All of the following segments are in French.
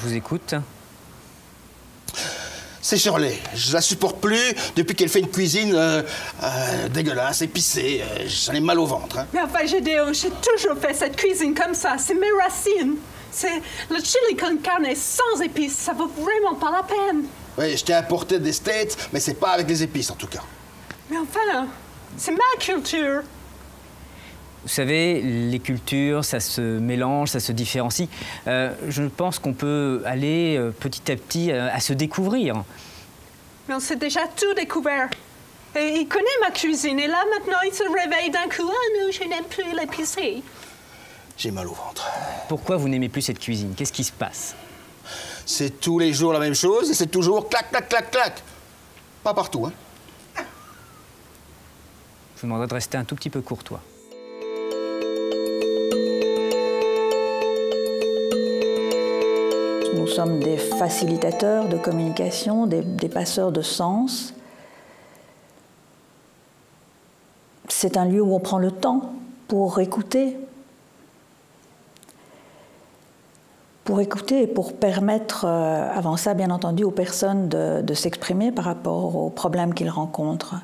vous écoute. C'est Shirley. Je la supporte plus depuis qu'elle fait une cuisine dégueulasse, épicée. J'en ai mal au ventre. Hein. Mais enfin, Gédéon, j'ai toujours fait cette cuisine comme ça. C'est mes racines. C'est le chili con carne sans épices. Ça vaut vraiment pas la peine. Oui, je t'ai importé des States, mais c'est pas avec les épices, en tout cas. Mais enfin, c'est ma culture. Vous savez, les cultures, ça se mélange, ça se différencie. Je pense qu'on peut aller petit à petit à se découvrir. Mais on s'est déjà tout découvert. Et il connaît ma cuisine. Et là, maintenant, il se réveille d'un coup. Ah non, je n'aime plus l'épicé. J'ai mal au ventre. Pourquoi vous n'aimez plus cette cuisine? Qu'est-ce qui se passe? C'est tous les jours la même chose et c'est toujours clac, clac, clac, clac. Pas partout, hein. Je vous demanderai de rester un tout petit peu courtois. Nous sommes des facilitateurs de communication, des passeurs de sens. C'est un lieu où on prend le temps pour écouter et pour permettre, avant ça, bien entendu, aux personnes de s'exprimer par rapport aux problèmes qu'ils rencontrent.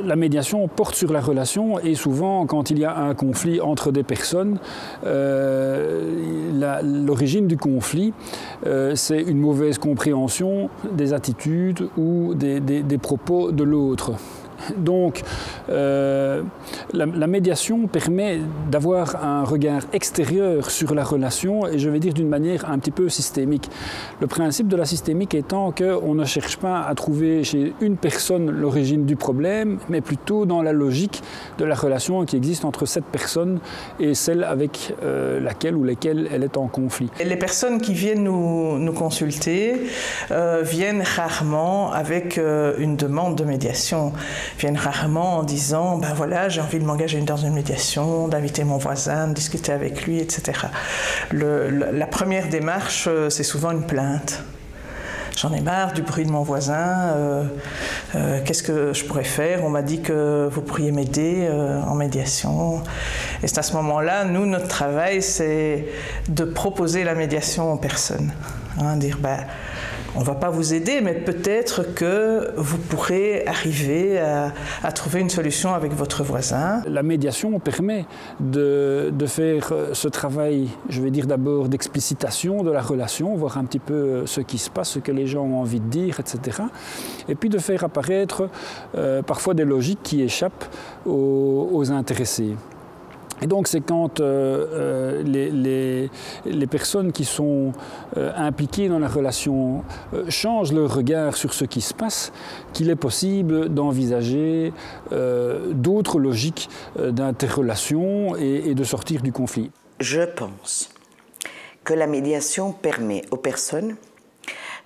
La médiation porte sur la relation et souvent, quand il y a un conflit entre des personnes, l'origine du conflit, c'est une mauvaise compréhension des attitudes ou des propos de l'autre. Donc, la médiation permet d'avoir un regard extérieur sur la relation et je vais dire d'une manière un petit peu systémique. Le principe de la systémique étant qu'on ne cherche pas à trouver chez une personne l'origine du problème, mais plutôt dans la logique de la relation qui existe entre cette personne et celle avec laquelle ou lesquelles elle est en conflit. Les personnes qui viennent nous consulter viennent rarement avec une demande de médiation. Viennent rarement en disant ben voilà, j'ai envie de m'engager dans une médiation, d'inviter mon voisin, de discuter avec lui, etc. La première démarche, c'est souvent une plainte. J'en ai marre du bruit de mon voisin, qu'est-ce que je pourrais faire? On m'a dit que vous pourriez m'aider en médiation. Et c'est à ce moment-là, nous, notre travail, c'est de proposer la médiation aux personnes. Hein, dire ben, on ne va pas vous aider, mais peut-être que vous pourrez arriver à trouver une solution avec votre voisin. La médiation permet de faire ce travail, je vais dire d'abord d'explicitation de la relation, voir un petit peu ce qui se passe, ce que les gens ont envie de dire, etc. Et puis de faire apparaître parfois des logiques qui échappent aux intéressés. Et donc c'est quand les personnes qui sont impliquées dans la relation changent leur regard sur ce qui se passe qu'il est possible d'envisager d'autres logiques d'interrelation et de sortir du conflit. Je pense que la médiation permet aux personnes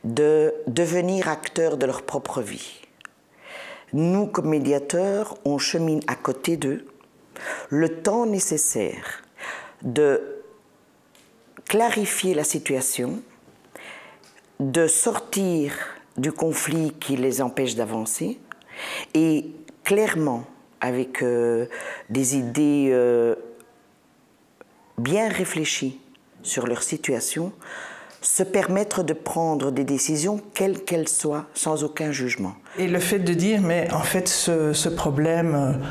de devenir acteurs de leur propre vie. Nous, comme médiateurs, on chemine à côté d'eux le temps nécessaire de clarifier la situation, de sortir du conflit qui les empêche d'avancer et clairement, avec des idées bien réfléchies sur leur situation, se permettre de prendre des décisions, quelles qu'elles soient, sans aucun jugement. Et le fait de dire, mais en fait, ce problème...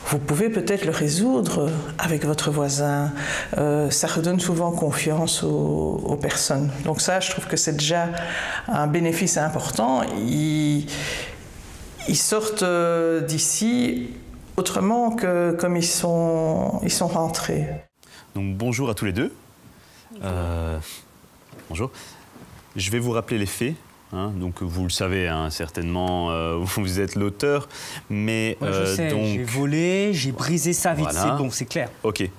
vous pouvez peut-être le résoudre avec votre voisin. Ça redonne souvent confiance aux personnes. Donc ça, je trouve que c'est déjà un bénéfice important. Ils sortent d'ici autrement que comme ils sont rentrés. Donc bonjour à tous les deux. Bonjour. Je vais vous rappeler les faits. Hein, donc vous le savez hein, certainement, vous êtes l'auteur, mais moi, je sais, donc j'ai volé, j'ai brisé sa vie, voilà. C'est bon, c'est clair. Ok,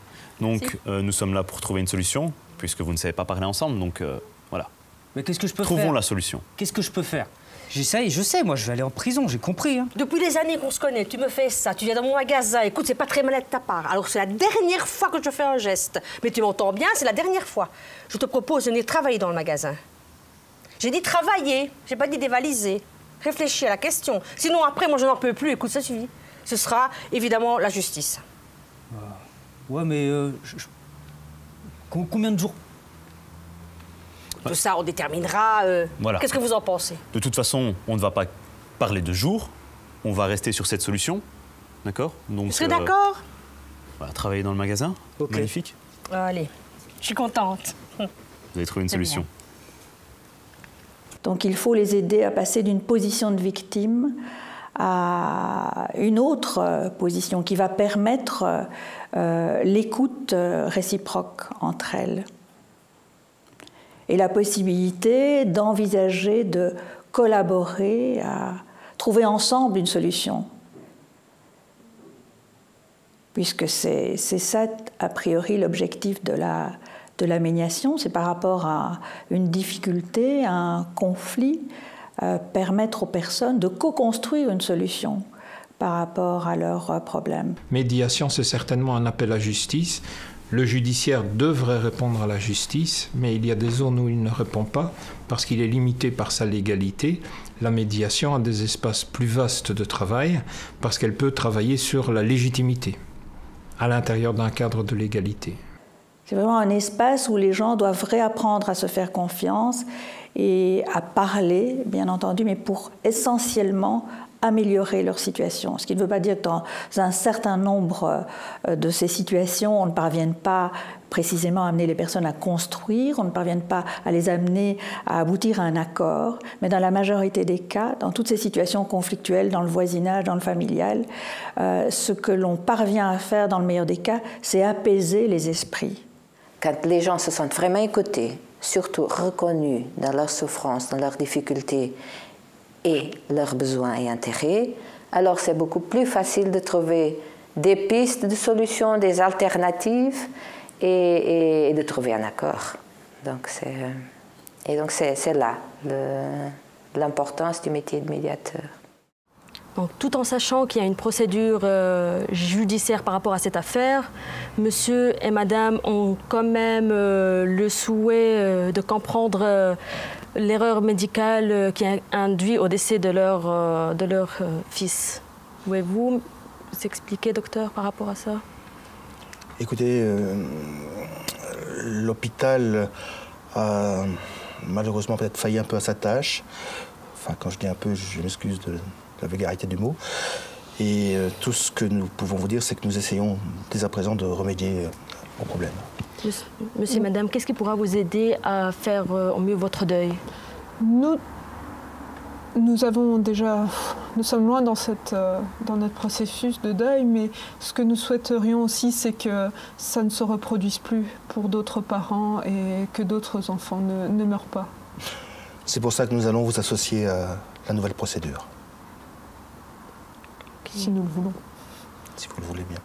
donc nous sommes là pour trouver une solution, puisque vous ne savez pas parler ensemble, donc voilà. Mais qu'est-ce que je peux faire? Trouvons la solution. Qu'est-ce que je peux faire? J'essaye, je sais, moi je vais aller en prison, j'ai compris. Hein. Depuis des années qu'on se connaît, tu me fais ça, tu viens dans mon magasin, écoute, c'est pas très malin de ta part. Alors c'est la dernière fois que je fais un geste. Mais tu m'entends bien, c'est la dernière fois. Je te propose de venir travailler dans le magasin. J'ai dit travailler, j'ai pas dit dévaliser. Réfléchis à la question. Sinon après, moi je n'en peux plus, écoute, ça suffit. Ce sera évidemment la justice. Ouais, mais combien de jours? Tout ça, on déterminera. Voilà. Qu'est-ce que vous en pensez? De toute façon, on ne va pas parler de jour. On va rester sur cette solution. D'accord? Donc, Vous serez d'accord? Voilà, travailler dans le magasin. Okay. Magnifique. Allez, je suis contente. Vous avez trouvé une solution. Bien. Donc il faut les aider à passer d'une position de victime à une autre position qui va permettre l'écoute réciproque entre elles. Et la possibilité d'envisager de collaborer à trouver ensemble une solution. Puisque c'est ça, a priori, l'objectif de la médiation, c'est par rapport à une difficulté, à un conflit, permettre aux personnes de co-construire une solution par rapport à leurs problèmes. Médiation, c'est certainement un appel à justice. Le judiciaire devrait répondre à la justice, mais il y a des zones où il ne répond pas parce qu'il est limité par sa légalité. La médiation a des espaces plus vastes de travail parce qu'elle peut travailler sur la légitimité à l'intérieur d'un cadre de légalité. C'est vraiment un espace où les gens doivent réapprendre à se faire confiance et à parler, bien entendu, mais pour essentiellement améliorer leur situation. Ce qui ne veut pas dire que dans un certain nombre de ces situations, on ne parvienne pas précisément à amener les personnes à construire, on ne parvienne pas à les amener à aboutir à un accord, mais dans la majorité des cas, dans toutes ces situations conflictuelles, dans le voisinage, dans le familial, ce que l'on parvient à faire dans le meilleur des cas, c'est apaiser les esprits. Quand les gens se sentent vraiment écoutés, surtout reconnus dans leurs souffrances, dans leurs difficultés et leurs besoins et intérêts, alors c'est beaucoup plus facile de trouver des pistes de solutions, des alternatives et de trouver un accord. Donc c'est là l'importance du métier de médiateur. Donc, tout en sachant qu'il y a une procédure judiciaire par rapport à cette affaire, monsieur et madame ont quand même le souhait de comprendre l'erreur médicale qui a induit au décès de leur fils. Pouvez-vous vous expliquer, docteur, par rapport à ça? Écoutez, l'hôpital a malheureusement peut-être failli un peu à sa tâche. Enfin, quand je dis un peu, je m'excuse de la vulgarité du mot. Et tout ce que nous pouvons vous dire, c'est que nous essayons dès à présent de remédier au problème. Monsieur et madame, qu'est-ce qui pourra vous aider à faire au mieux votre deuil? Nous avons déjà, nous sommes loin dans notre processus de deuil, mais ce que nous souhaiterions aussi, c'est que ça ne se reproduise plus pour d'autres parents et que d'autres enfants ne meurent pas. C'est pour ça que nous allons vous associer à la nouvelle procédure. Si nous le voulons. Si vous le voulez bien.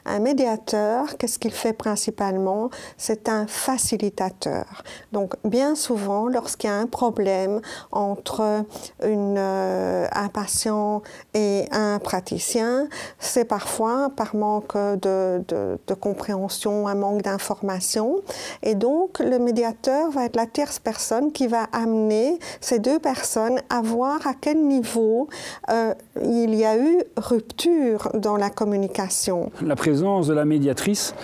Un médiateur, qu'est-ce qu'il fait principalement? C'est un facilitateur. Donc, bien souvent, lorsqu'il y a un problème entre un patient et un praticien, c'est parfois par manque de compréhension, un manque d'information. Et donc, le médiateur va être la tierce personne qui va amener ces deux personnes à voir à quel niveau il y a eu rupture dans la communication. La présence de la médiatrice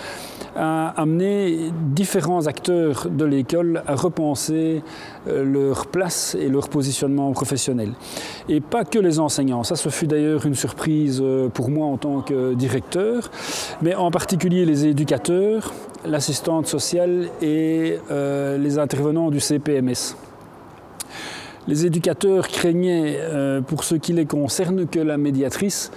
a amené différents acteurs de l'école à repenser leur place et leur positionnement professionnel. Et pas que les enseignants. Ça, ce fut d'ailleurs une surprise pour moi en tant que directeur, mais en particulier les éducateurs, l'assistante sociale et les intervenants du CPMS. Les éducateurs craignaient, pour ce qui les concerne, que la médiatrice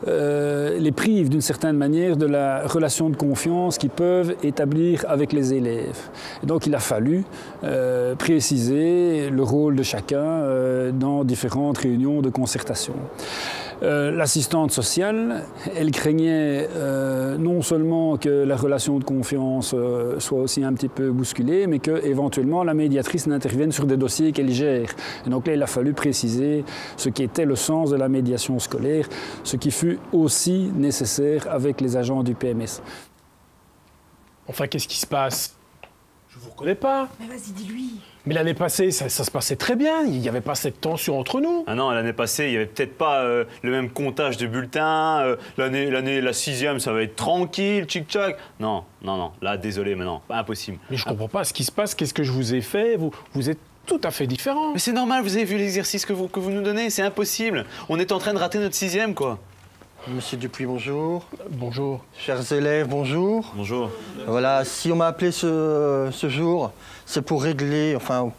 les prive d'une certaine manière de la relation de confiance qu'ils peuvent établir avec les élèves. Et donc il a fallu préciser le rôle de chacun dans différentes réunions de concertation. L'assistante sociale, elle craignait non seulement que la relation de confiance soit aussi un petit peu bousculée, mais qu'éventuellement la médiatrice n'intervienne sur des dossiers qu'elle gère. Et donc là, il a fallu préciser ce qui était le sens de la médiation scolaire, ce qui fut aussi nécessaire avec les agents du PMS. Enfin, qu'est-ce qui se passe? Je Je vous reconnais pas. Mais vas-y, dis-lui. Mais l'année passée, ça se passait très bien. Il n'y avait pas cette tension entre nous. Ah non, l'année passée, il n'y avait peut-être pas le même comptage de bulletins. La 6e, ça va être tranquille, tchic-tchac. Non. Là, désolé, mais non, impossible. Mais je comprends pas ce qui se passe. Qu'est-ce que je vous ai fait? Vous êtes tout à fait différents. Mais c'est normal, vous avez vu l'exercice que vous nous donnez. C'est impossible. On est en train de rater notre 6e, quoi. Monsieur Dupuis, bonjour. Bonjour. Chers élèves, bonjour. Bonjour. Voilà, si on m'a appelé ce jour, c'est pour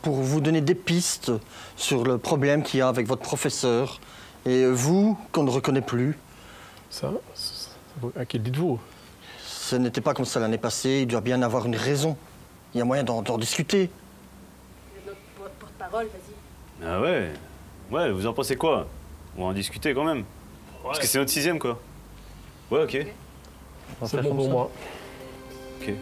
pour vous donner des pistes sur le problème qu'il y a avec votre professeur et vous, qu'on ne reconnaît plus. Ça à qui le dites-vous? Ce n'était pas comme ça l'année passée, il doit bien avoir une raison. Il y a moyen d'en discuter. Notre porte-parole, vas-y. Ah ouais. Ouais, vous en pensez quoi? On va en discuter quand même. Parce que c'est notre 6e, quoi. Ouais, ok. C'est bon pour moi. Ok.